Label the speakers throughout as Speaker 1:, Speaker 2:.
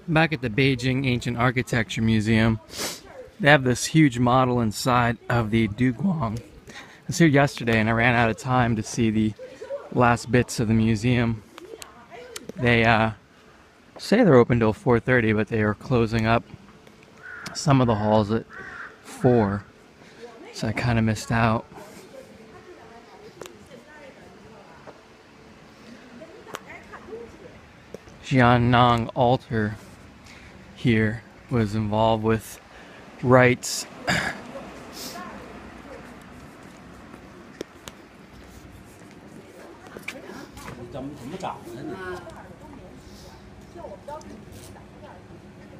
Speaker 1: Back at the Beijing Ancient Architecture Museum, they have this huge model inside of the dugong. I was here yesterday and I ran out of time to see the last bits of the museum. They say they're open till 4:30, but they are closing up some of the halls at 4, so I kind of missed out. Xiannong altar here was involved with rites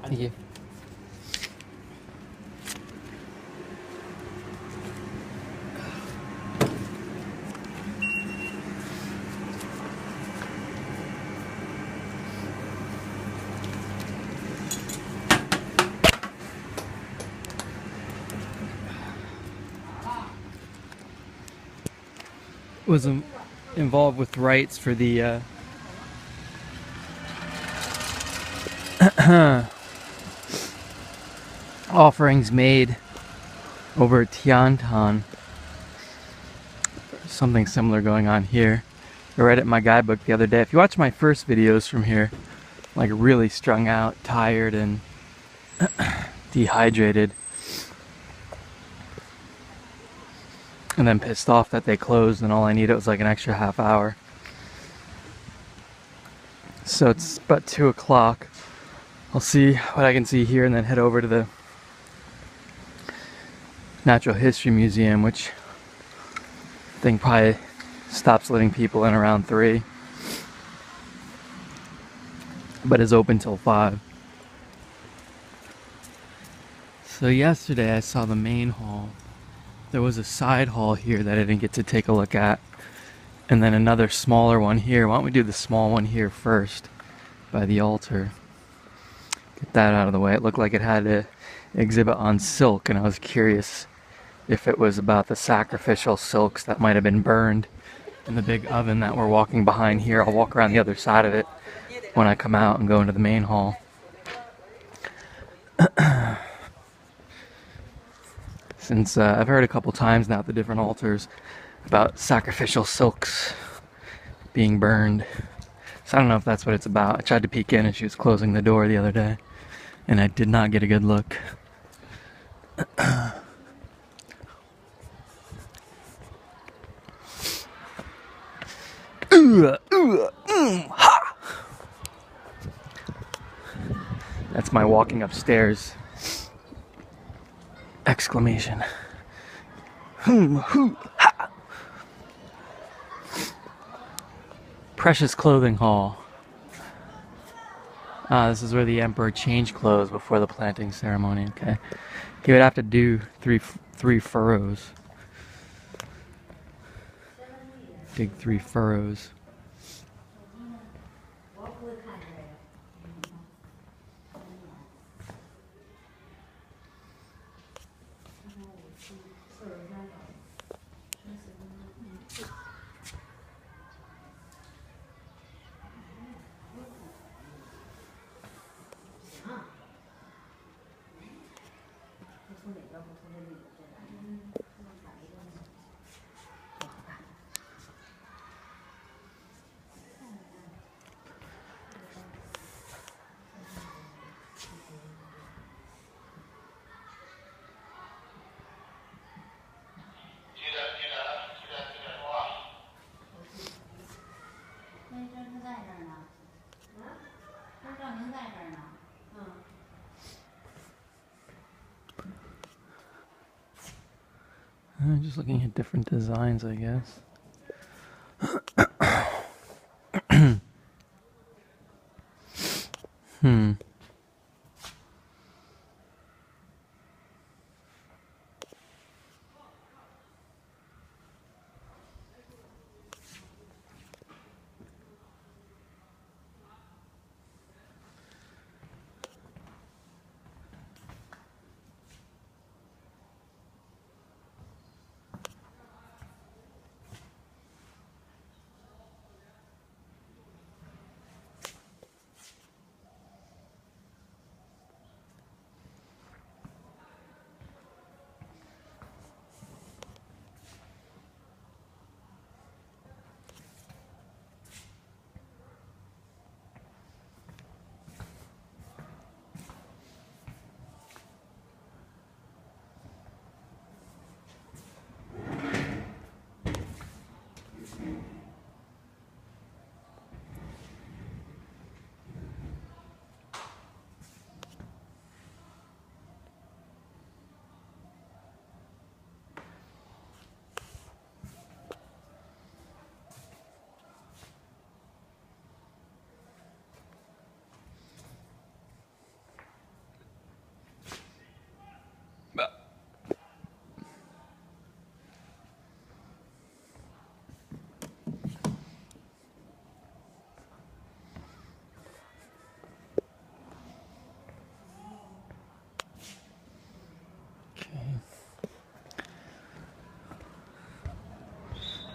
Speaker 1: Thank you. Was involved with rites for the offerings made over at Tiantan. Something similar going on here. I read it in my guidebook the other day. If you watch my first videos from here, like really strung out, tired, and dehydrated, and then pissed off that they closed and all I needed was like an extra half hour. So it's about 2 o'clock. I'll see what I can see here and then head over to the Natural History Museum, which I think probably stops letting people in around 3, but is open till 5. So yesterday I saw the main hall. There was a side hall here that I didn't get to take a look at, and then another smaller one here. Why don't we do the small one here first by the altar? Get that out of the way. It looked like it had an exhibit on silk, and I was curious if it was about the sacrificial silks that might have been burned in the big oven that we're walking behind here. I'll walk around the other side of it when I come out and go into the main hall. Since I've heard a couple times now at the different altars about sacrificial silks being burned. So I don't know if that's what it's about. I tried to peek in and she was closing the door the other day, and I did not get a good look. That's my walking upstairs exclamation. Precious Clothing Hall. This is where the emperor changed clothes before the planting ceremony. Okay, he would have to do three furrows. Dig 3 furrows. I'm just looking at different designs, I guess.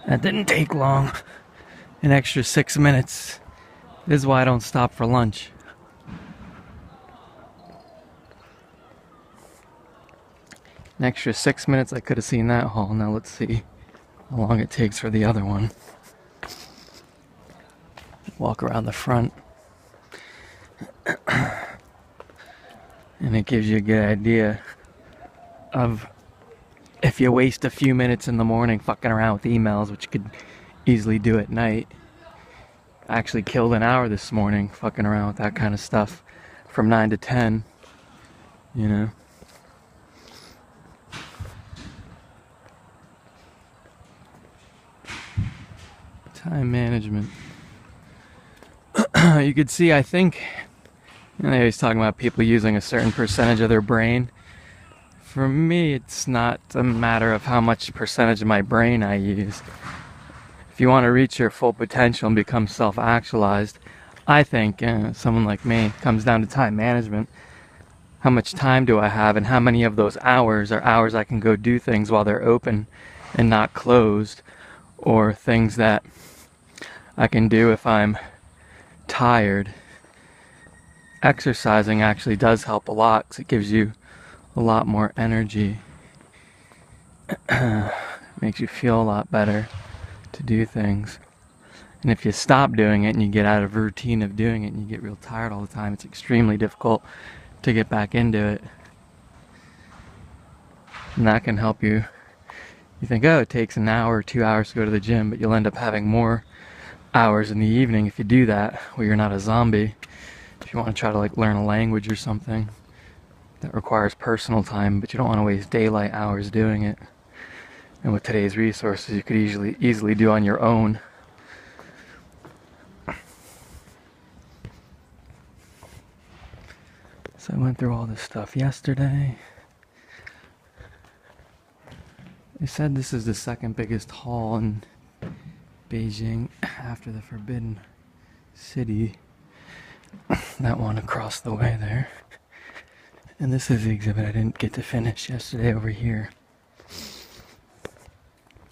Speaker 1: That didn't take long. An extra 6 minutes. This is why I don't stop for lunch. An extra 6 minutes, I could have seen that hall. Now let's see how long it takes for the other one. Walk around the front. And it gives you a good idea of if you waste a few minutes in the morning fucking around with emails, which you could easily do at night. I actually killed an hour this morning fucking around with that kind of stuff from 9 to 10, you know. Time management. You could see, I think, and they always talking about people using a certain percentage of their brain. For me, it's not a matter of how much percentage of my brain I use. If you want to reach your full potential and become self-actualized, I think someone like me, it comes down to time management. How much time do I have, and how many of those hours are hours I can go do things while they're open and not closed, or things that I can do if I'm tired. Exercising actually does help a lot because it gives you a lot more energy. Makes you feel a lot better to do things. And if you stop doing it and you get out of routine of doing it and you get real tired all the time, it's extremely difficult to get back into it. And that can help you. You think, oh, it takes an hour or 2 hours to go to the gym, but you'll end up having more hours in the evening if you do that, where you're not a zombie. If you want to try to like learn a language or something that requires personal time, but you don't want to waste daylight hours doing it. And with today's resources, you could easily do on your own. So I went through all this stuff yesterday. They said this is the second biggest hall in Beijing after the Forbidden City. That one across the way there. And this is the exhibit I didn't get to finish yesterday over here.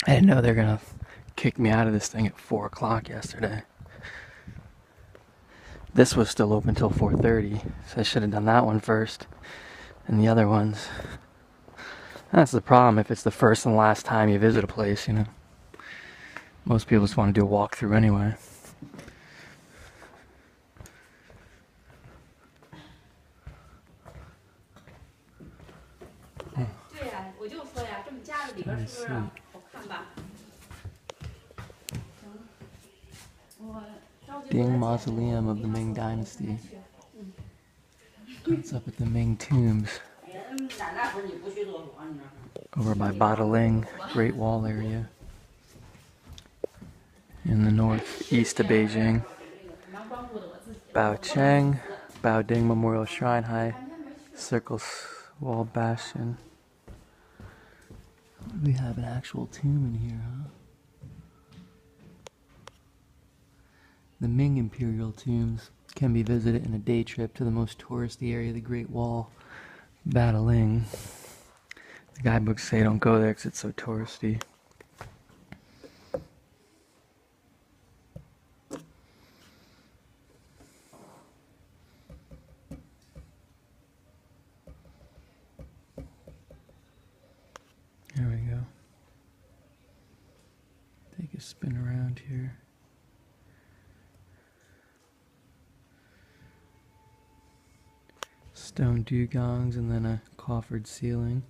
Speaker 1: I didn't know they're gonna kick me out of this thing at 4 o'clock yesterday. This was still open till 4:30, so I should have done that one first. And the other ones. That's the problem if it's the first and last time you visit a place, you know. Most people just want to do a walkthrough anyway. Ding Mausoleum of the Ming Dynasty. It's up at the Ming Tombs. Over by Badaling, Great Wall area. In the northeast of Beijing. Baocheng, Baoding Memorial Shrine High, Circle Wall Bastion. We have an actual tomb in here, huh? The Ming Imperial Tombs can be visited in a day trip to the most touristy area of the Great Wall, Badaling. The guidebooks say don't go there because it's so touristy. There we go. Take a spin around here. Stone dugongs and then a coffered ceiling.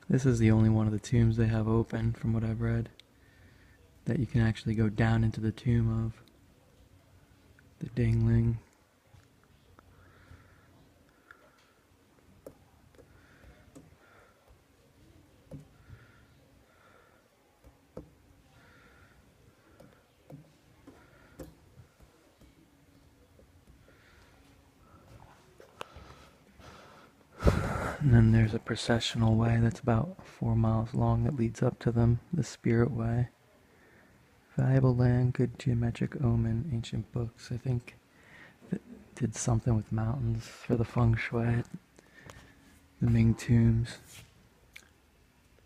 Speaker 1: This is the only one of the tombs they have open, from what I've read, that you can actually go down into the tomb of. The Dingling. And then there's a processional way that's about 4 miles long that leads up to them, the Spirit Way. Valuable land, good geometric omen, ancient books. I think that did something with mountains for the feng shui. the Ming tombs,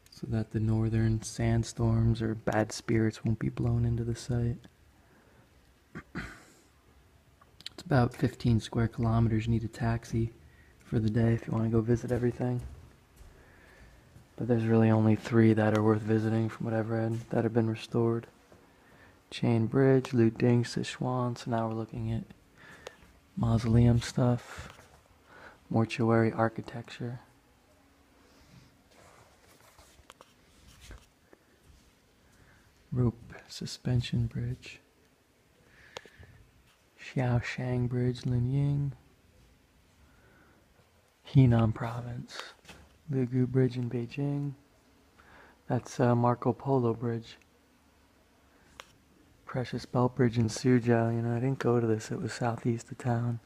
Speaker 1: so that the northern sandstorms or bad spirits won't be blown into the site. It's about 15 square kilometers. You need a taxi for the day if you want to go visit everything. But there's really only 3 that are worth visiting from what I've read that have been restored. Chain Bridge, Luding, Sichuan. So now we're looking at mausoleum stuff, mortuary architecture. Rope suspension bridge. Xiaoshang Bridge, Linying. Henan Province. Lugu Bridge in Beijing. That's Marco Polo Bridge. Precious Belt Bridge in Suzhou. You know, I didn't go to this. It was southeast of town.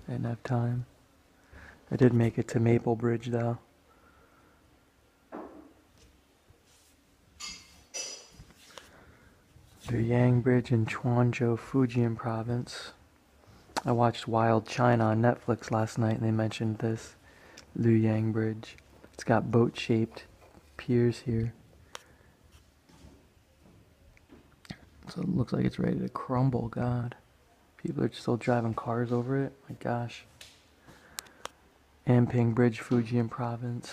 Speaker 1: I didn't have time. I did make it to Maple Bridge though. Luyang Bridge in Quanzhou, Fujian Province. I watched Wild China on Netflix last night and they mentioned this Luyang Bridge. It's got boat-shaped piers here. So it looks like it's ready to crumble, God. People are still driving cars over it. My gosh. Anping Bridge, Fujian Province.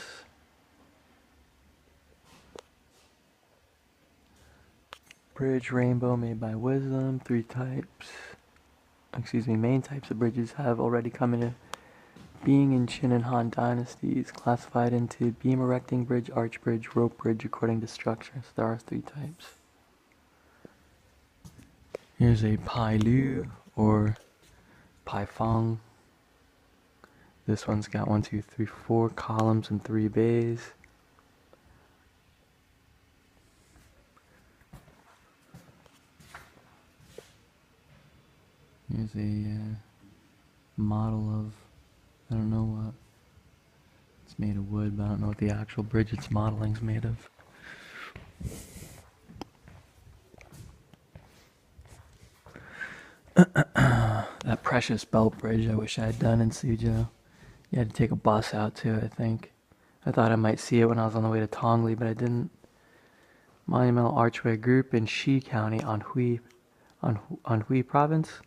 Speaker 1: Bridge Rainbow made by Wisdom. 3 types. Main types of bridges have already come into being in Qin and Han dynasties, classified into beam erecting bridge, arch bridge, rope bridge according to structure. So there are 3 types. Here's a Pai Lu or Pai Fang. This one's got 1, 2, 3, 4 columns and 3 bays. Here's a model of, I don't know what. It's made of wood, but I don't know what the actual bridge it's modeling's made of. That Precious Belt Bridge I wish I had done in Suzhou. You had to take a bus out to it, I think. I thought I might see it when I was on the way to Tongli, but I didn't. Monumental Archway Group in Xi County, Anhui Province.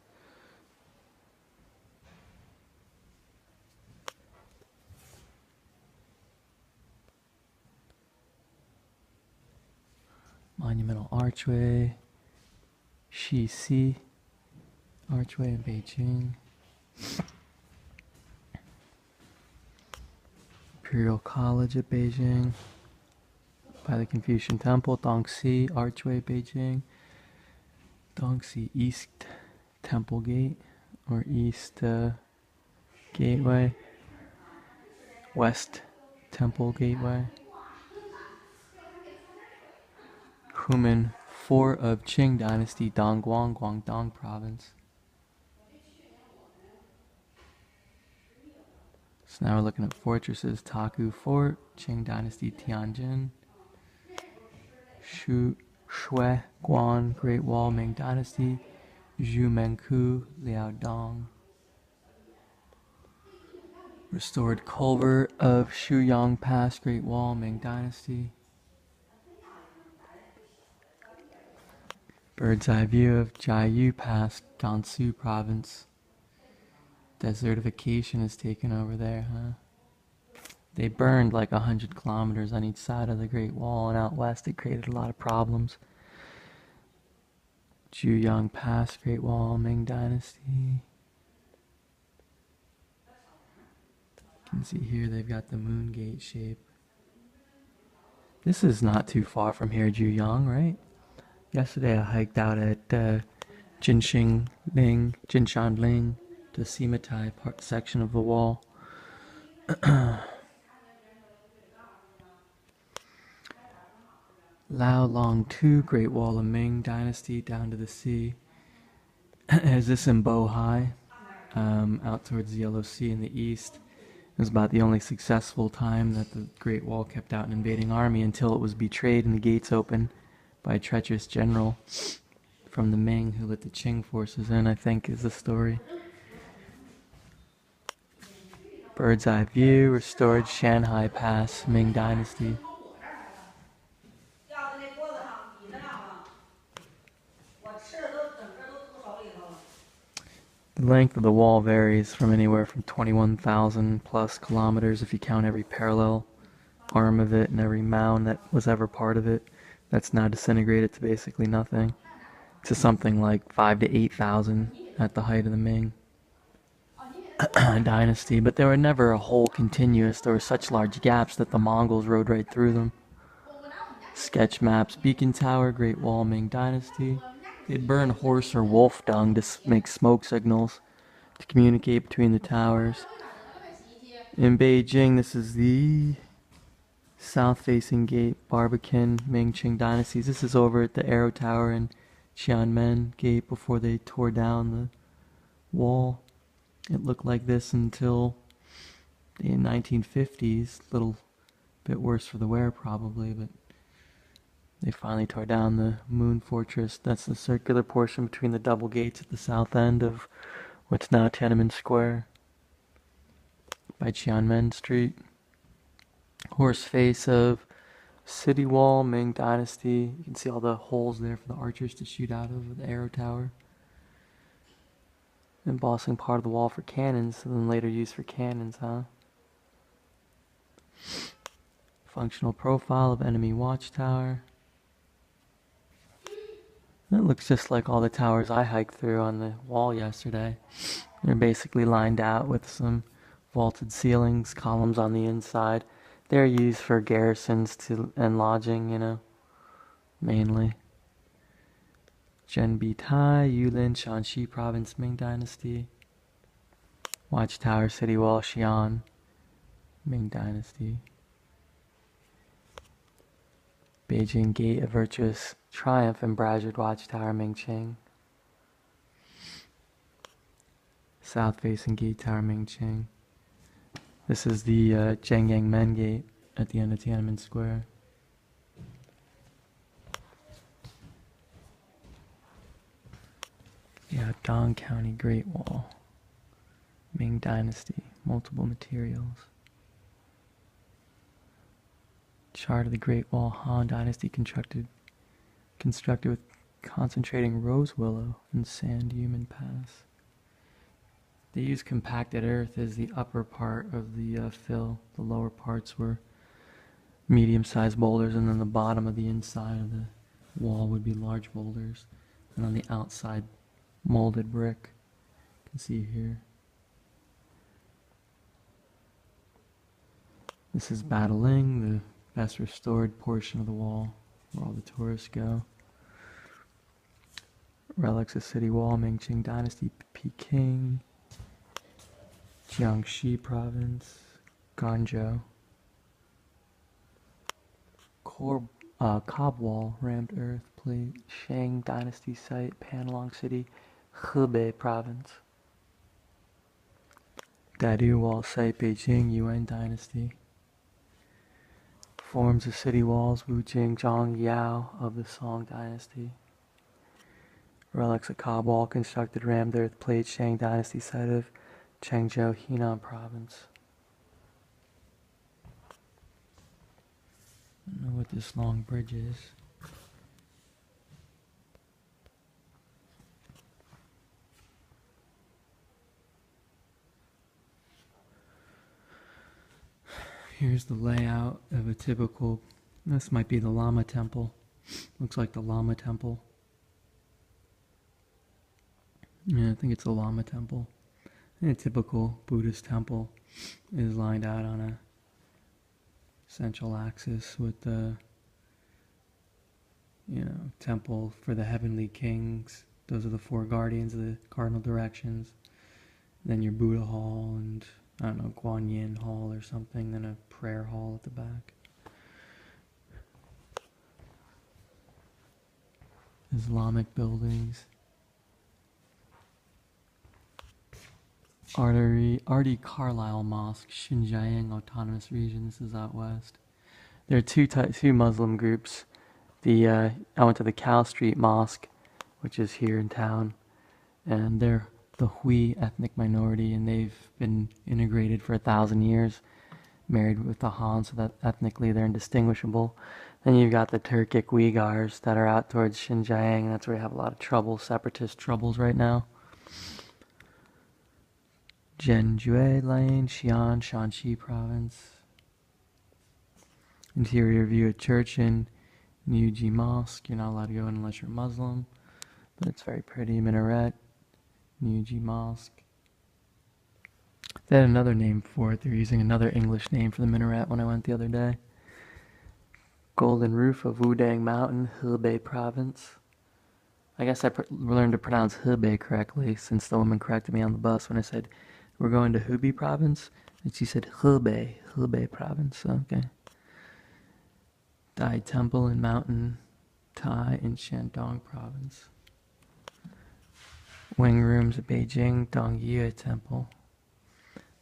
Speaker 1: Monumental Archway, Xi Archway in Beijing. Imperial College at Beijing. By the Confucian Temple, Dongxi Archway, Beijing. Dongxi East Temple Gate, or East Gateway. West Temple Gateway. Human Fort of Qing Dynasty, Dongguan, Guangdong Province. So now we're looking at fortresses. Taku Fort, Qing Dynasty, Tianjin. Shui Guan, Great Wall, Ming Dynasty. Zhumenku, Liaodong. Restored culvert of Shuyang Pass, Great Wall, Ming Dynasty. Bird's eye view of Jiayu Pass, Gansu Province. Desertification is taken over there, huh? They burned like 100 kilometers on each side of the Great Wall, and out west it created a lot of problems. Juyang Pass, Great Wall, Ming Dynasty. You can see here they've got the moon gate shape. This is not too far from here, Juyang, right? Yesterday I hiked out at Jinshanling to Simatai part section of the wall. Lao Long 2, Great Wall of Ming Dynasty down to the sea. Is this in Bohai? Out towards the Yellow Sea in the east. It was about the only successful time that the Great Wall kept out an invading army until it was betrayed and the gates opened by a treacherous general from the Ming who let the Qing forces in, I think is the story. Bird's eye view, restored Shanghai Pass, Ming Dynasty. The length of the wall varies from anywhere from 21,000 plus kilometers if you count every parallel arm of it and every mound that was ever part of it that's now disintegrated to basically nothing, to something like 5 to 8,000 at the height of the Ming dynasty. But they were never a whole continuous. There were such large gaps that the Mongols rode right through them. Sketch maps, Beacon Tower, Great Wall, Ming Dynasty. They'd burn horse or wolf dung to make smoke signals to communicate between the towers. In Beijing, this is the south-facing gate, Barbican, Ming Qing dynasties. This is over at the Arrow Tower and Xiannong gate before they tore down the wall. It looked like this until the 1950s. A little bit worse for the wear probably, but they finally tore down the Moon Fortress. That's the circular portion between the double gates at the south end of what's now Tiananmen Square by Tiananmen Street. Horse face of city wall, Ming Dynasty. You can see all the holes there for the archers to shoot out of the Arrow Tower. Embossing part of the wall for cannons, and then later used for cannons, huh? Functional profile of enemy watchtower. That looks just like all the towers I hiked through on the wall yesterday. They're basically lined out with some vaulted ceilings, columns on the inside. They're used for garrisons and lodging, mainly. Zhenbi Tai, Yulin, Shanxi Province, Ming Dynasty. Watchtower, City Wall, Xi'an, Ming Dynasty. Beijing Gate, a virtuous triumph, embrazured watchtower, Ming Qing. South-facing gate tower, Ming Qing. This is the Zhengyang Men Gate at the end of Tiananmen Square. Yeah, Dong County Great Wall, Ming Dynasty, multiple materials. Chart of the Great Wall, Han Dynasty constructed with concentrating rose willow and sand human pass. They used compacted earth as the upper part of the fill. The lower parts were medium-sized boulders, and then the bottom of the inside of the wall would be large boulders, and on the outside molded brick. You can see here. This is Battling, the best restored portion of the wall where all the tourists go. Relics of City Wall, Ming Qing Dynasty, Peking, Jiangxi Province, Guangzhou. Cob Wall, rammed earth plate, Shang Dynasty site, Panlong City, Hebei Province. Dadu Wall site, Beijing, Yuan Dynasty. Forms of city walls, Wujing, Zhang Yao of the Song Dynasty. Relics of Cob Wall, constructed rammed earth plate, Shang Dynasty site of Chengzhou, Henan Province. I don't know what this long bridge is. Here's the layout of a typical, this might be the Lama Temple. Looks like the Lama Temple. Yeah, I think it's a Lama Temple. And a typical Buddhist temple is lined out on a central axis with the, temple for the heavenly kings. Those are the four guardians of the cardinal directions. Then your Buddha hall and, Guan Yin hall or something, then a prayer hall at the back. Islamic buildings. Artie Carlisle Mosque, Xinjiang Autonomous Region. This is out west. There are two Muslim groups. I went to the Cal Street Mosque, which is here in town, and the the Hui ethnic minority, and they've been integrated for 1,000 years, married with the Han, so that ethnically they're indistinguishable. Then you've got the Turkic Uyghurs that are out towards Xinjiang, and that's where you have a lot of trouble, separatist troubles right now. Zhenjue Lane, Xi'an, Shanxi Province. Interior view of church in Niuji Mosque. You're not allowed to go in unless you're Muslim, but it's very pretty. Minaret, Niuji Mosque. They had another name for it. They're using another English name for the minaret when I went the other day. Golden Roof of Wudang Mountain, Hebei Province. I guess I learned to pronounce Hebei correctly since the woman corrected me on the bus when I said, we're going to Hubei Province. And she said Hebei Province. Okay. Dai Temple in Mountain Tai in Shandong Province. Wing Rooms at Beijing, Dongyue Temple.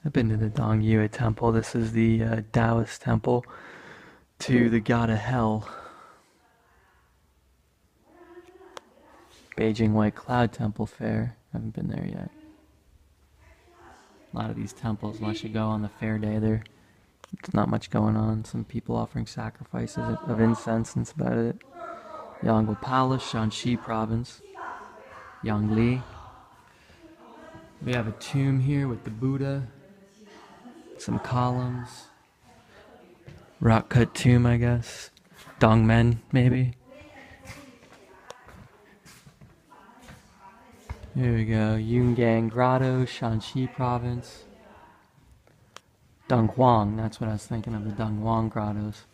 Speaker 1: I've been to the Dongyue Temple. This is the Taoist temple to the god of hell. Beijing White Cloud Temple Fair. Haven't been there yet. A lot of these temples, unless you go on the fair day, there's not much going on. Some people offering sacrifices of incense, and that's about it. Yanggu Palace, Shanxi Province. Yangli. We have a tomb here with the Buddha. Some columns. Rock cut tomb, I guess. Dongmen, maybe. Here we go. Yungang Grotto, Shanxi Province. Donghuang, that's what I was thinking of, the Donghuang Grottos.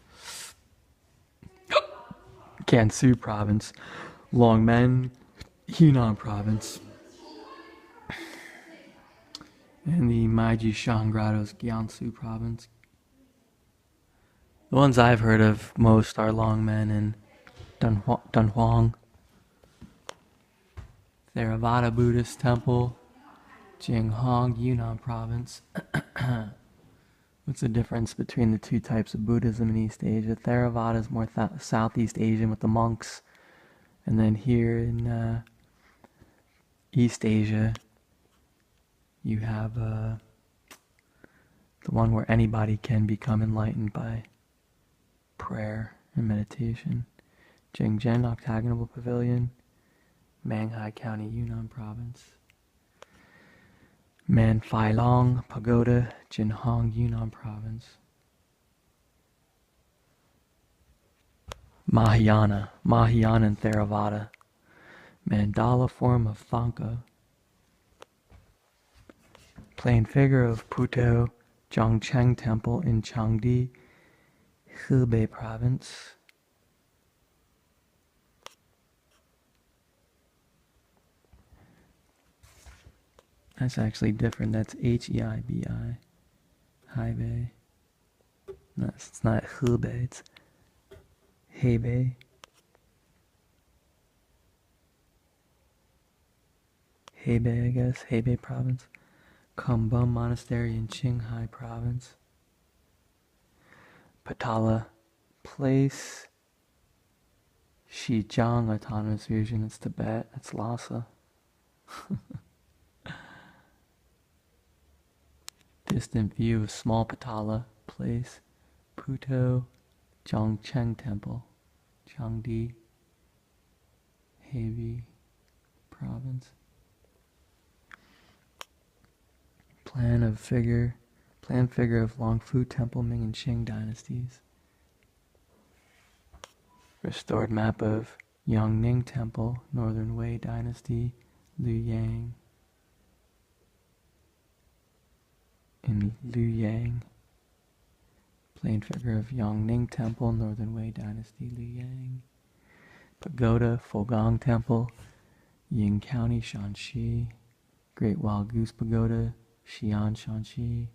Speaker 1: Gansu Province. Longmen, Hunan Province. And the Maijishan Grottos, Gansu Province. The ones I've heard of most are Longmen and Dunhuang. Theravada Buddhist Temple, Jinghong, Yunnan Province. What's the difference between the two types of Buddhism in East Asia? Theravada is more Southeast Asian with the monks. And then here in East Asia, you have the one where anybody can become enlightened by prayer and meditation. Jingzhen Octagonal Pavilion, Manghai County, Yunnan Province. Manfailong Pagoda, Jinhong, Yunnan Province. Mahayana and Theravada. Mandala form of Thangka. Plain figure of Puto Zhongcheng Temple in Changdi, Hebei Province. That's actually different. That's Heibi. Hebei. No, it's not Hebei, it's Hebei. Hebei, I guess. Hebei Province. Kumbum Monastery in Qinghai Province. Patala Place. Xizang Autonomous Region. That's Tibet. That's Lhasa. Distant view of small Patala Place. Puto Zhongcheng Temple. Changdi. Hebei Province. Plan figure of Longfu Temple, Ming and Qing dynasties. Restored map of Yangning Temple, Northern Wei Dynasty, Luyang. In Luyang. Plain figure of Yangning Temple, Northern Wei Dynasty, Luyang. Pagoda, Fogong Temple, Ying County, Shanxi. Great Wild Goose Pagoda, Xi'an, Shanxi.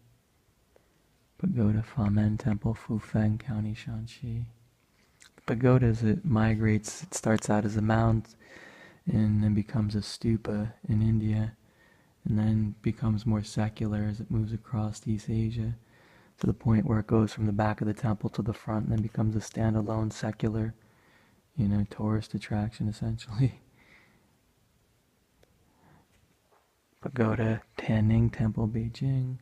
Speaker 1: Pagoda Famen Temple, Fufeng County, Shanxi. Pagoda, as it migrates, it starts out as a mound and then becomes a stupa in India, and then becomes more secular as it moves across East Asia to the point where it goes from the back of the temple to the front and then becomes a standalone secular, tourist attraction essentially. Pagoda, Tanning Temple, Beijing.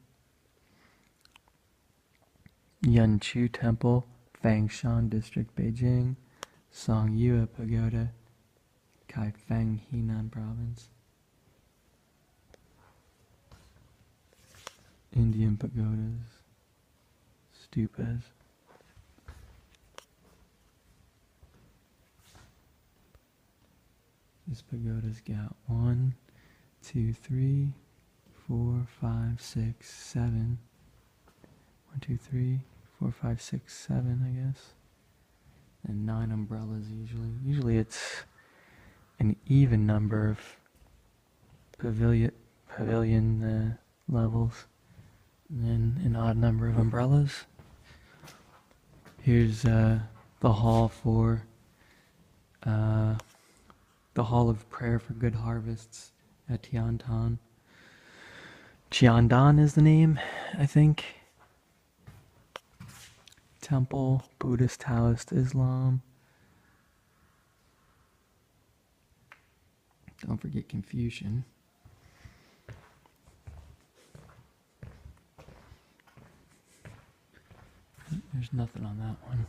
Speaker 1: Yunchu Temple, Fangshan District, Beijing. Songyue Pagoda, Kaifeng, Henan Province. Indian pagodas, stupas. This pagoda's got 1, 2, 3, 4, 5, 6, 7. 1, 2, 3, 4, 5, 6, 7, I guess. And 9 umbrellas usually. Usually it's an even number of pavilion levels. And then an odd number of umbrellas. Here's the hall for the Hall of Prayer for Good Harvests at Tiantan. Xiannong is the name, I think. Temple, Buddhist, Taoist, Islam. Don't forget Confucian. There's nothing on that one.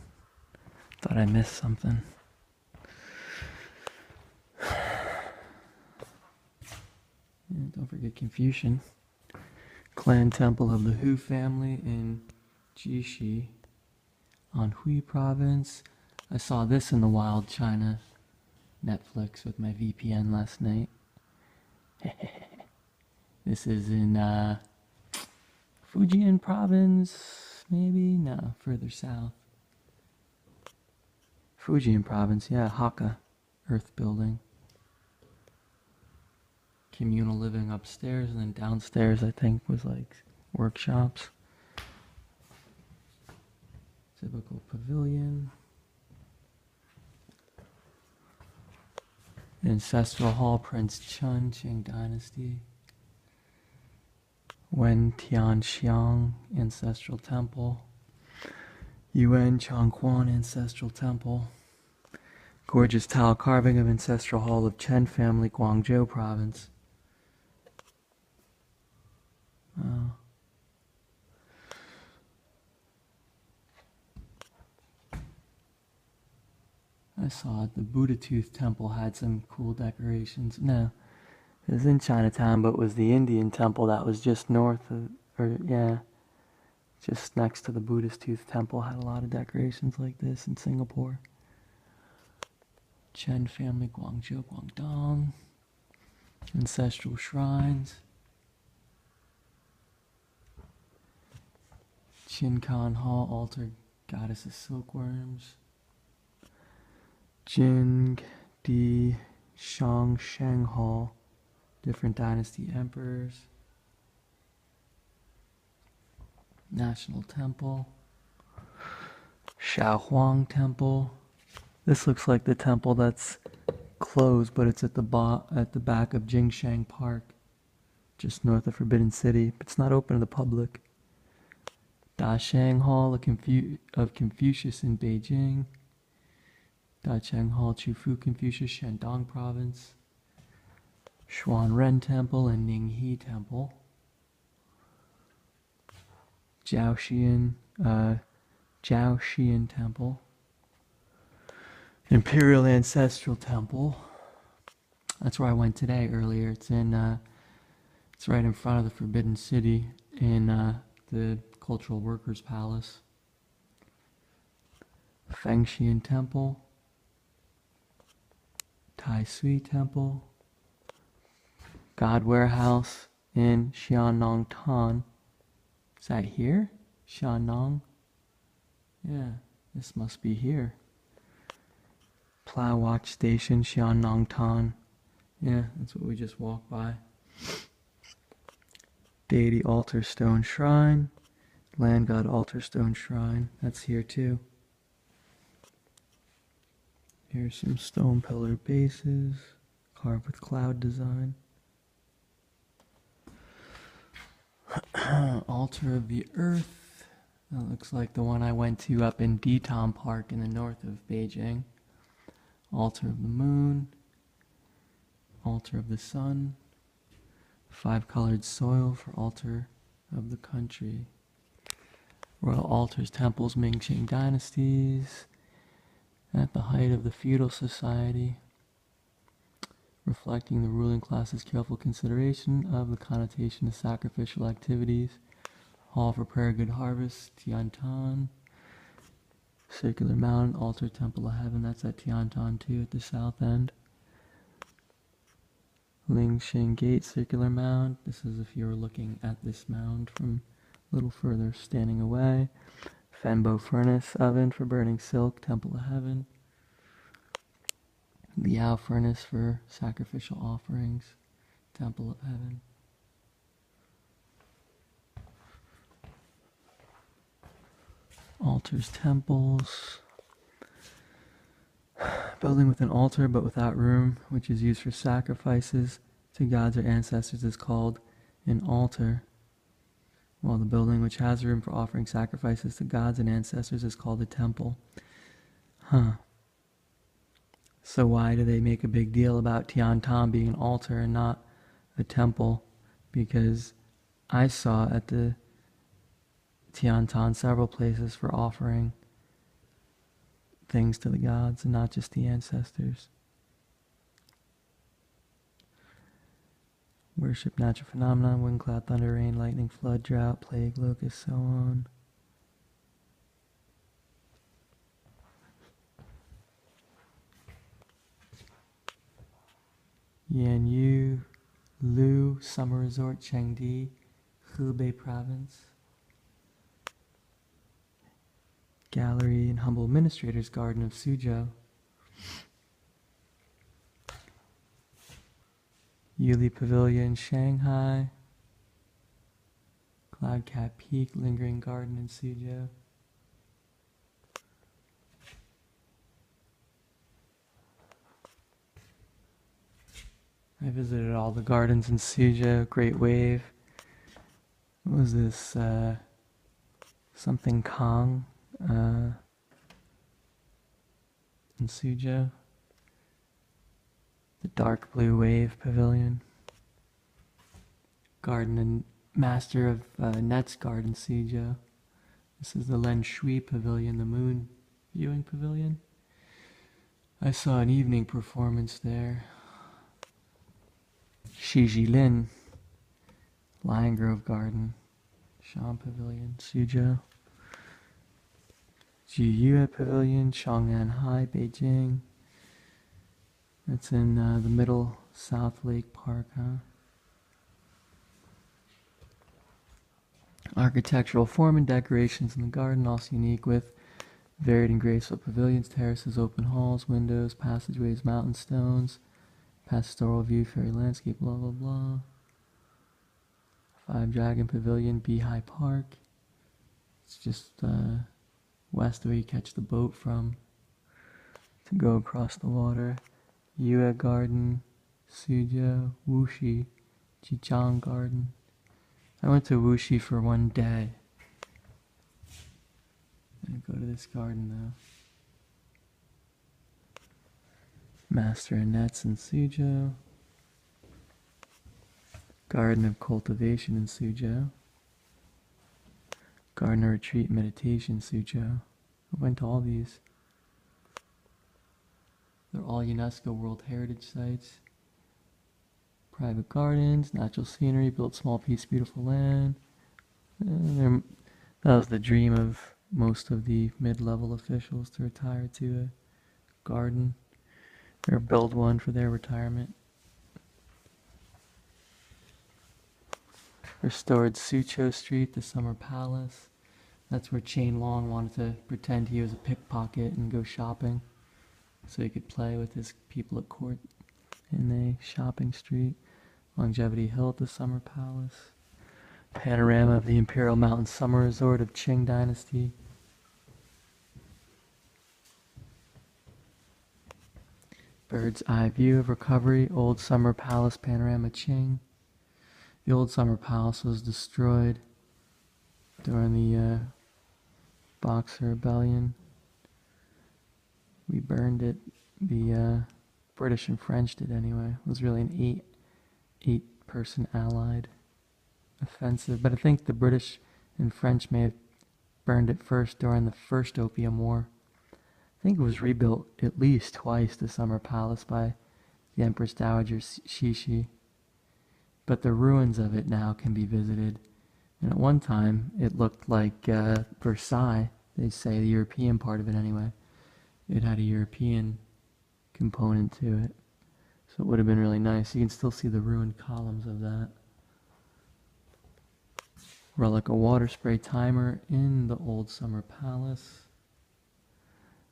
Speaker 1: Thought I missed something. And don't forget Confucian. Clan Temple of the Hu family in Jishi on Hui Province. I saw this in the wild China Netflix with my VPN last night. This is in Fujian Province, maybe? No, further south. Fujian Province, yeah, Hakka, Earth Building. Communal living upstairs, and then downstairs I think was like workshops. Typical pavilion. Ancestral Hall, Prince Chun, Qing Dynasty. Wen Tianxiang Ancestral Temple. Yuan Chongquan Ancestral Temple. Gorgeous tile carving of Ancestral Hall of Chen family, Guangzhou Province. Wow. I saw it. The Buddha Tooth Temple had some cool decorations. No, it was in Chinatown, but it was the Indian temple that was just north of, just next to the Buddhist Tooth Temple. Had a lot of decorations like this in Singapore. Chen family, Guangzhou, Guangdong. Ancestral shrines. Chin Khan Hall, altar goddess of silkworms. Jing Di Shang Sheng Hall, different dynasty emperors. National Temple. Shaohuang Temple. This looks like the temple that's closed, but it's at the back of Jingshang Park, just north of Forbidden City. It's not open to the public. Dashang Hall of Confucius in Beijing. Dacheng Hall, Chufu Confucius, Shandong Province. Xuanren Temple and Ninghe Temple. Jiaoxian Temple. Imperial Ancestral Temple. That's where I went today earlier. It's right in front of the Forbidden City in the Cultural Workers Palace. Fengxian Temple. Tai Sui Temple. God Warehouse in Xiannong Tan. Is that here? Xiannong? Yeah, this must be here. Plow Watch Station, Xiannong Tan. Yeah, that's what we just walked by. Deity Altar Stone Shrine. Land God Altar Stone Shrine. That's here too. Here's some stone pillar bases, carved with cloud design. Altar of the Earth. That looks like the one I went to up in Ditan Park in the north of Beijing. Altar of the Moon. Altar of the Sun. 5-colored soil for altar of the country. Royal altars, temples, Ming Qing dynasties. At the height of the feudal society, reflecting the ruling class's careful consideration of the connotation of sacrificial activities. Hall for prayer, good harvest, Tiantan. Circular mound, altar, temple of heaven. That's at Tiantan too, at the south end. Lingxing Gate, circular mound. This is if you were looking at this mound from a little further, standing away. Fenbo furnace, oven for burning silk, temple of heaven. Liao furnace for sacrificial offerings, temple of heaven. Altars, temples. Building with an altar but without room, which is used for sacrifices to gods or ancestors, is called an altar, while the building which has room for offering sacrifices to gods and ancestors is called a temple. So why do they make a big deal about Tiantan being an altar and not a temple? Because I saw at the Tiantan several places for offering things to the gods and not just the ancestors. Worship natural phenomena, wind, cloud, thunder, rain, lightning, flood, drought, plague, locust, so on. Yanyu, Lu, Summer Resort, Chengdi, Hubei Province. Gallery and Humble Administrator's Garden of Suzhou. Yuli Pavilion, Shanghai. Cloud Cat Peak, Lingering Garden in Suzhou. I visited all the gardens in Suzhou. Great Wave. What was this? Something Kong in Suzhou. The Dark Blue Wave Pavilion. Garden and Master of Nets Garden, Suzhou. This is the Len Shui Pavilion, the Moon Viewing Pavilion. I saw an evening performance there. Shijilin, Lion Grove Garden, Shan Pavilion, Suzhou. Jiyue Pavilion, Chang'an High, Beijing. That's in the middle South Lake Park, Architectural form and decorations in the garden, also unique with varied and graceful pavilions, terraces, open halls, windows, passageways, mountain stones, pastoral view, fairy landscape, blah, blah, blah. 5 Dragon Pavilion, Beehive Park. It's just west where you catch the boat from to go across the water. Yue Garden, Suzhou, Wuxi, Jijiang Garden. I went to Wuxi for one day. I didn't go to this garden though. Master and Nets in Suzhou. Garden of Cultivation in Suzhou. Garden of Retreat Meditation, Suzhou. I went to all these. They're all UNESCO World Heritage Sites. Private gardens, natural scenery, built small piece, beautiful land. That was the dream of most of the mid-level officials, to retire to a garden or build one for their retirement. Restored Suzhou Street, the Summer Palace. That's where Xiannong wanted to pretend he was a pickpocket and go shopping so he could play with his people at court in a shopping street. Longevity Hill at the Summer Palace. Panorama of the Imperial Mountain Summer Resort of Qing Dynasty. Bird's Eye View of Recovery, Old Summer Palace Panorama, Qing. The Old Summer Palace was destroyed during the Boxer Rebellion. We burned it. The British and French did anyway. It was really an eight person allied offensive. But I think the British and French may have burned it first during the First Opium War. I think it was rebuilt at least twice, the Summer Palace, by the Empress Dowager Cixi. But the ruins of it now can be visited. And at one time, it looked like Versailles. They say the European part of it anyway. It had a European component to it. So it would have been really nice. You can still see the ruined columns of that. Relic a water spray timer in the Old Summer Palace.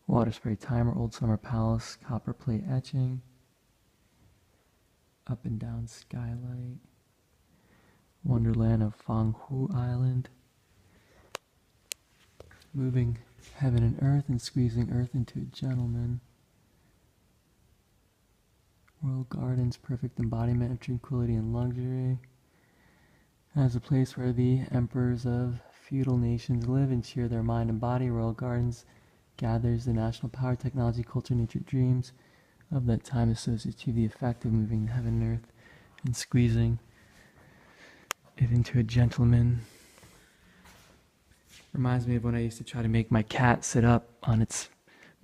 Speaker 1: Water spray timer, Old Summer Palace, copper plate etching. Up and down skylight. Wonderland of Fanghu Island. Moving heaven and earth and squeezing earth into a gentleman. Royal Gardens, perfect embodiment of tranquility and luxury. As a place where the emperors of feudal nations live and cheer their mind and body, Royal Gardens gathers the national power, technology, culture, nature, dreams of that time associated to the effect of moving heaven and earth and squeezing it into a gentleman. Reminds me of when I used to try to make my cat sit up on its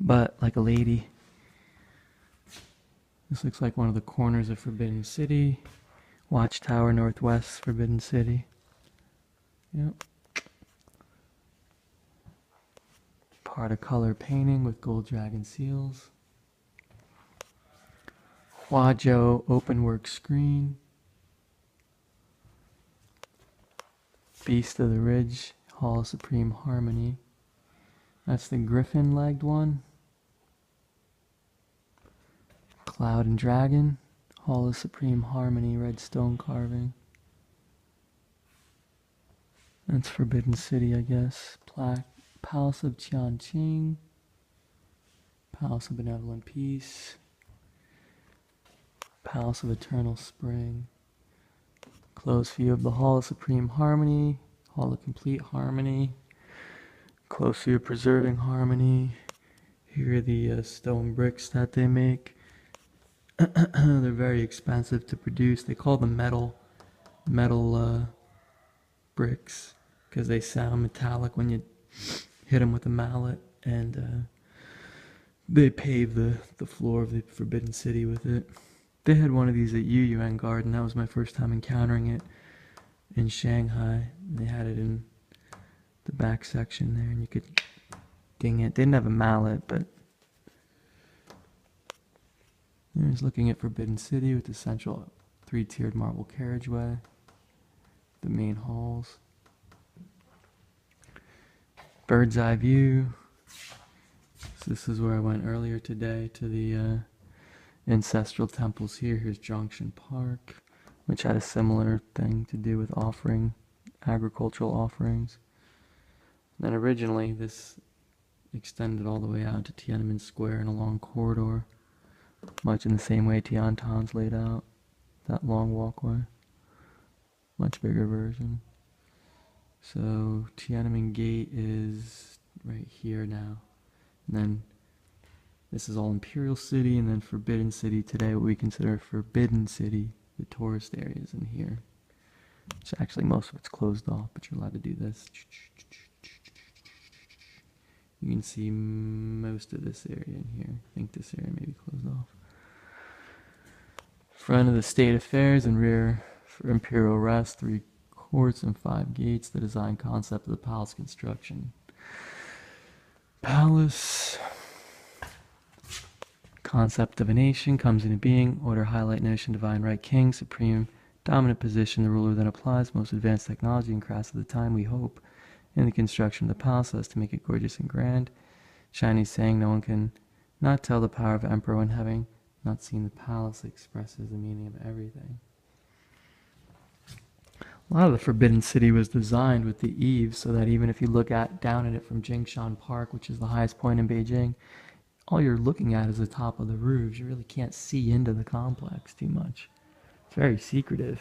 Speaker 1: butt like a lady. This looks like one of the corners of Forbidden City. Watchtower Northwest, Forbidden City. Yep. Part of color painting with gold dragon seals. Huazhou openwork screen. Beast of the Ridge, Hall of Supreme Harmony. That's the griffin-legged one. Cloud and Dragon, Hall of Supreme Harmony, red stone carving. That's Forbidden City, I guess. Plaque, Palace of Qianqing, Palace of Benevolent Peace, Palace of Eternal Spring. Close view of the Hall of Supreme Harmony, Hall of Complete Harmony. Close view of Preserving Harmony. Here are the stone bricks that they make. They're very expensive to produce. They call them metal bricks because they sound metallic when you hit them with a mallet, and they pave the floor of the Forbidden City with it. They had one of these at Yuyuan Garden. That was my first time encountering it in Shanghai. They had it in the back section there, and you could ding it. They didn't have a mallet, but there's looking at Forbidden City with the central three-tiered marble carriageway, the main halls. Bird's eye view. So this is where I went earlier today to the ancestral temples here. Here's Junction Park, which had a similar thing to do with offering agricultural offerings. And then originally this extended all the way out to Tiananmen Square in a long corridor, much in the same way Tiantan's laid out, that long walkway. Much bigger version. So Tiananmen Gate is right here now. And then this is all Imperial City, and then Forbidden City today, what we consider Forbidden City, the tourist areas in here. Which actually most of it's closed off, but you're allowed to do this. You can see most of this area in here. I think this area may be closed off. Front of the State Affairs and rear for Imperial Rest, 3 courts and 5 gates. The design concept of the palace construction. Palace. Concept of a nation comes into being. Order, highlight, notion, divine right, king, supreme, dominant position. The ruler then applies most advanced technology and crafts of the time, we hope, in the construction of the palace so as to make it gorgeous and grand. Chinese saying, no one can not tell the power of emperor when having not seen the palace expresses the meaning of everything. A lot of the Forbidden City was designed with the eaves so that even if you look down at it from Jingshan Park, which is the highest point in Beijing, all you're looking at is the top of the roofs. You really can't see into the complex too much. It's very secretive.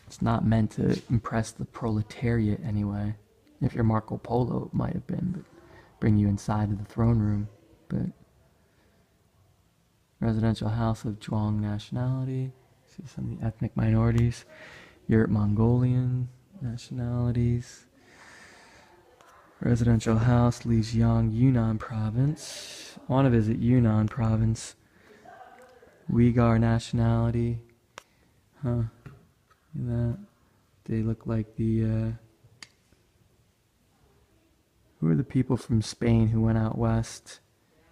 Speaker 1: It's not meant to impress the proletariat anyway. If you're Marco Polo, it might have been, but bring you inside of the throne room. But residential house of Zhuang nationality. See some of the ethnic minorities. Europe Mongolian nationalities. Residential house, Li Xiang, Yunnan province. I want to visit Yunnan province. Uyghur nationality. Huh. Look at that. They look like the, who are the people from Spain who went out west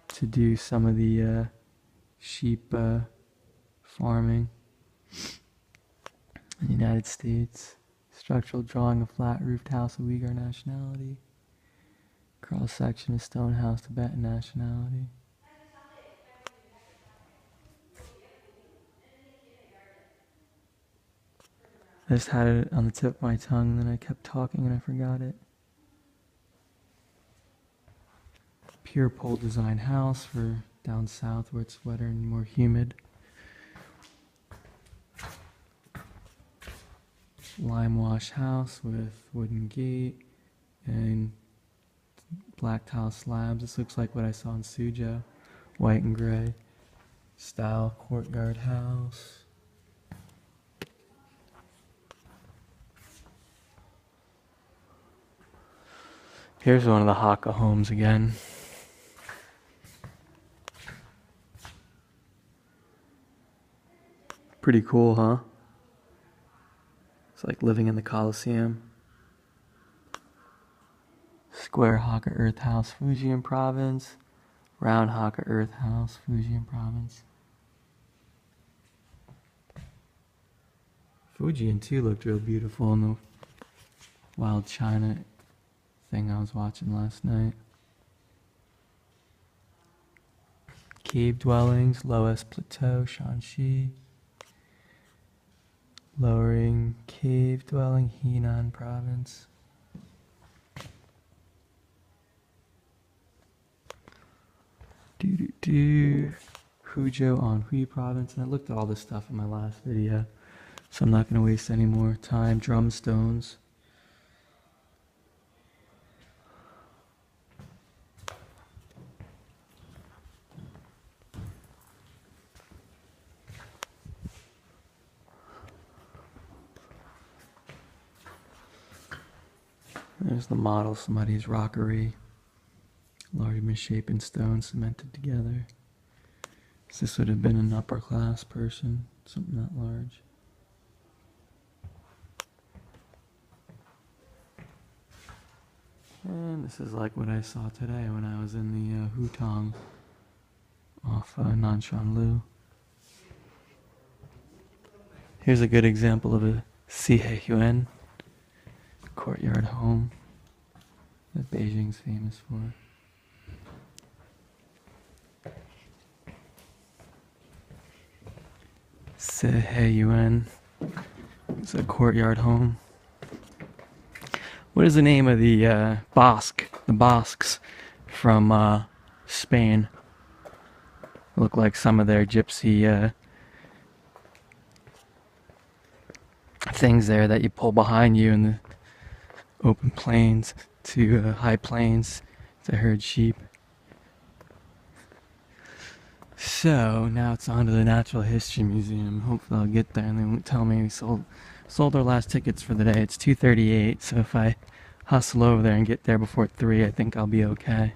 Speaker 1: to do some of the sheep farming in the United States? Structural drawing of flat-roofed house of Uyghur nationality. Cross-section of stone house, Tibetan nationality. I just had it on the tip of my tongue, and then I kept talking and I forgot it. Pure pole design house for down south where it's wetter and more humid. Lime wash house with wooden gate and black tile slabs. This looks like what I saw in Suzhou. White and gray. Style courtyard house. Here's one of the Hakka homes again. Pretty cool, huh? It's like living in the Colosseum. Square Hakka Earth House, Fujian Province. Round Hakka Earth House, Fujian Province. Fujian too looked real beautiful in the wild China thing I was watching last night. Cave dwellings, lowest plateau, Shanxi. Lowering cave dwelling, Henan province. Huzhou Anhui province. And I looked at all this stuff in my last video, so I'm not going to waste any more time. Drumstones. There's the model, somebody's rockery. Large misshapen stone cemented together. So this would have been an upper class person, something that large. And this is like what I saw today when I was in the Hutong off Nanshan. Here's a good example of a Sihe courtyard home that Beijing's famous for. Sihe It's a courtyard home. What is the name of the Basques from Spain? Look like some of their gypsy things there that you pull behind you in the open plains to high plains to herd sheep. So now it's on to the Natural History Museum. Hopefully I'll get there and they won't tell me we sold our last tickets for the day. It's 2:38, so if I hustle over there and get there before 3, I think I'll be okay.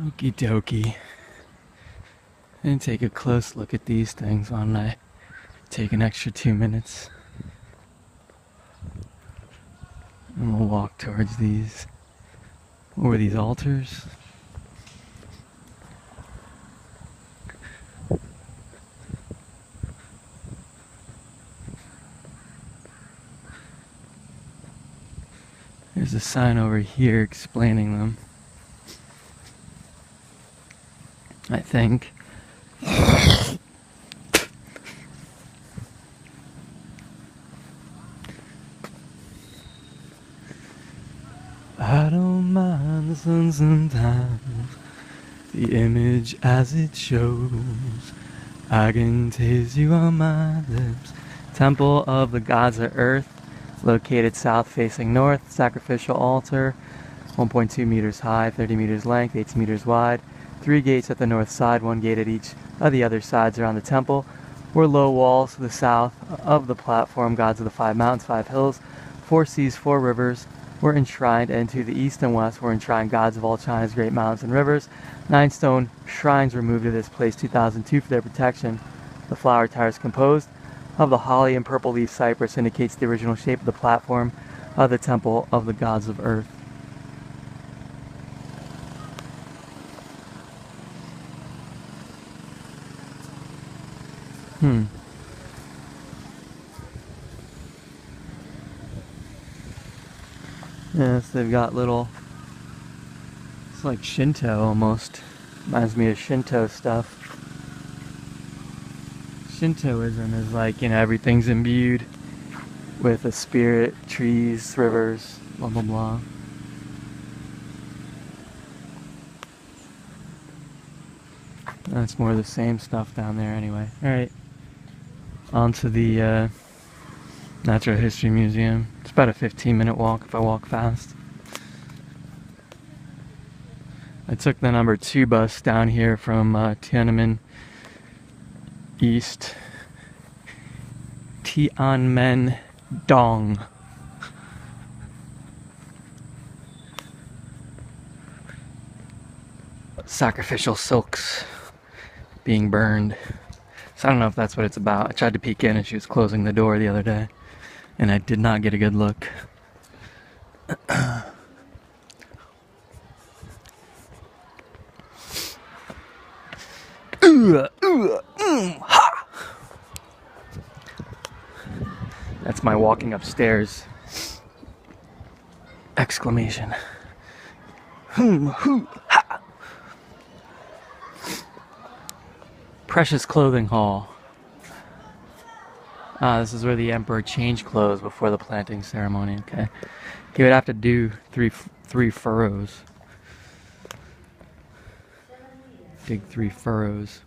Speaker 1: Okie dokie. And take a close look at these things. Why don't I take an extra 2 minutes? And we'll walk towards these. What were these, altars? There's a sign over here explaining them, I think. I don't mind the sun sometimes, the image as it shows. I can taste you on my lips. Temple of the Gods of Earth, located south facing north. Sacrificial altar, 1.2 meters high, 30 meters length, 18 meters wide. 3 gates at the north side, 1 gate at each of the other sides around the temple. Were low walls to the south of the platform. Gods of the 5 mountains, 5 hills, 4 seas, 4 rivers were enshrined, and to the east and west were enshrined gods of all China's great mountains and rivers. 9 stone shrines were moved to this place 2002 for their protection. The flower tower is composed of the holly and purple leaf cypress, indicates the original shape of the platform of the Temple of the Gods of Earth. Yes, they've got little, it's like Shinto almost. Reminds me of Shinto stuff. Shintoism is like, you know, everything's imbued with a spirit, trees, rivers, blah blah blah. That's more of the same stuff down there anyway. Alright, on to the Natural History Museum. It's about a 15-minute walk if I walk fast. I took the number 2 bus down here from Tiananmen East. Tiananmen Dong. Sacrificial silks being burned. So I don't know if that's what it's about. I tried to peek in and she was closing the door the other day, and I did not get a good look. That's my walking upstairs exclamation. Precious Clothing Hall. This is where the emperor changed clothes before the planting ceremony. Okay, he would have to do three furrows. Dig 3 furrows.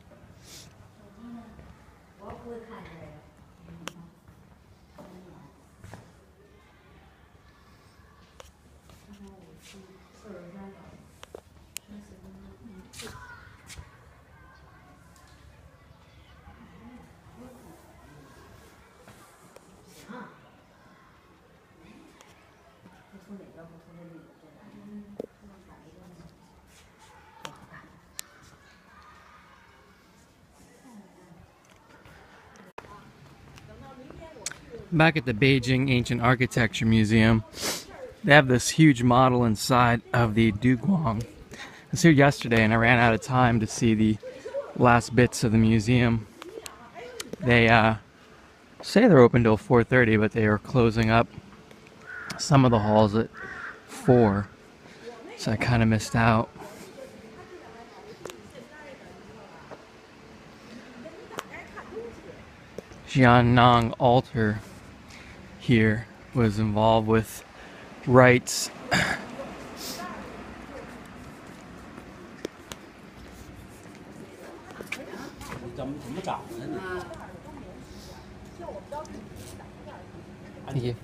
Speaker 1: Back at the Beijing Ancient Architecture Museum, they have this huge model inside of the Dugong. I was here yesterday and I ran out of time to see the last bits of the museum. They say they're open till 4:30, but they are closing up some of the halls at 4, so I kind of missed out. Xiannong altar here was involved with rites Thank you.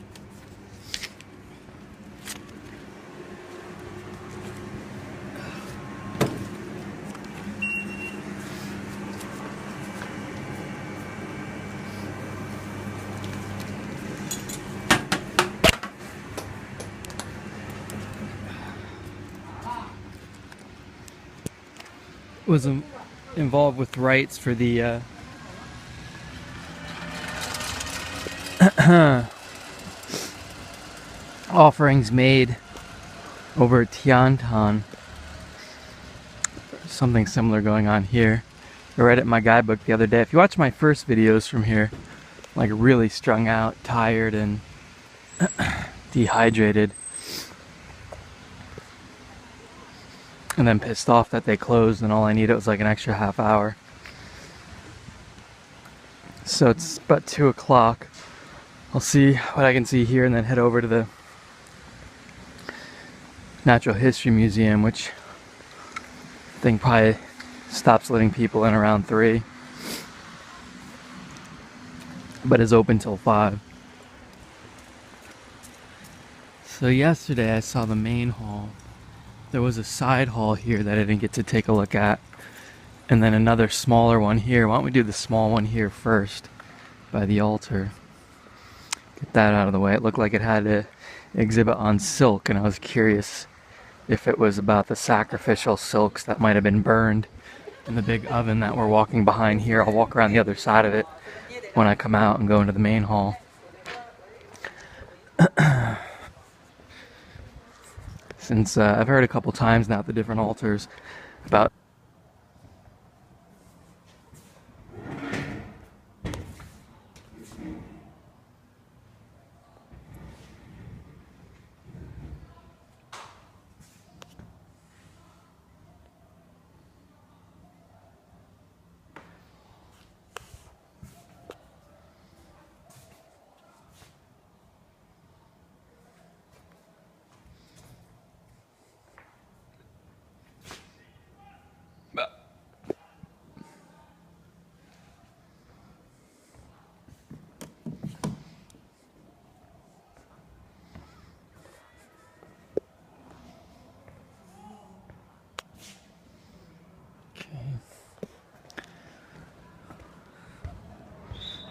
Speaker 1: Was involved with rites for the offerings made over at Tiantan. Something similar going on here. I read it in my guidebook the other day. If you watch my first videos from here, like really strung out, tired, and dehydrated, and then pissed off that they closed and all I needed was like an extra half hour. So it's about 2 o'clock. I'll see what I can see here and then head over to the Natural History Museum, which I think probably stops letting people in around 3. but is open till 5. So yesterday I saw the main hall. There was a side hall here that I didn't get to take a look at, and then another smaller one here. Why don't we do the small one here first by the altar? Get that out of the way. It looked like it had an exhibit on silk, and I was curious if it was about the sacrificial silks that might have been burned in the big oven that we're walking behind here. I'll walk around the other side of it when I come out and go into the main hall. Since I've heard a couple times now at the different altars about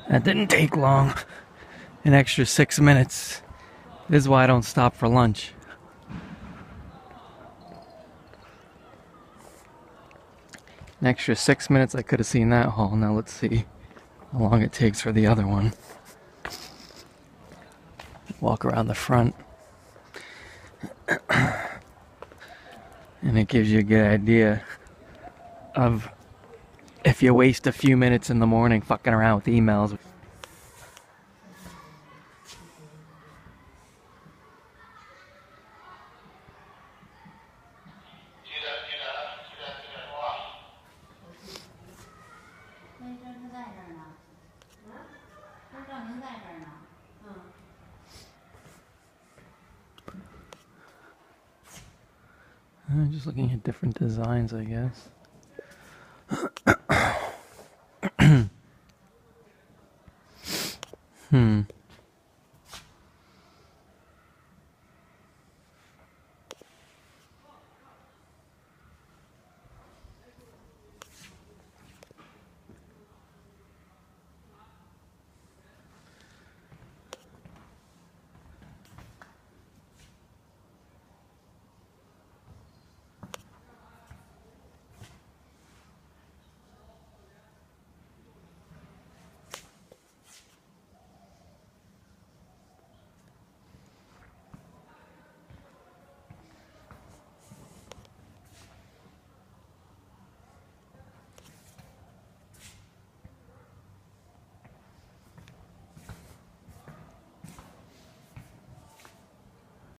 Speaker 1: that didn't take long. An extra 6 minutes. This is why I don't stop for lunch. An extra 6 minutes I could have seen that hall. Now let's see how long it takes for the other one. Walk around the front. And it gives you a good idea of if you waste a few minutes in the morning fucking around with emails. Just looking at different designs, I guess. Hmm.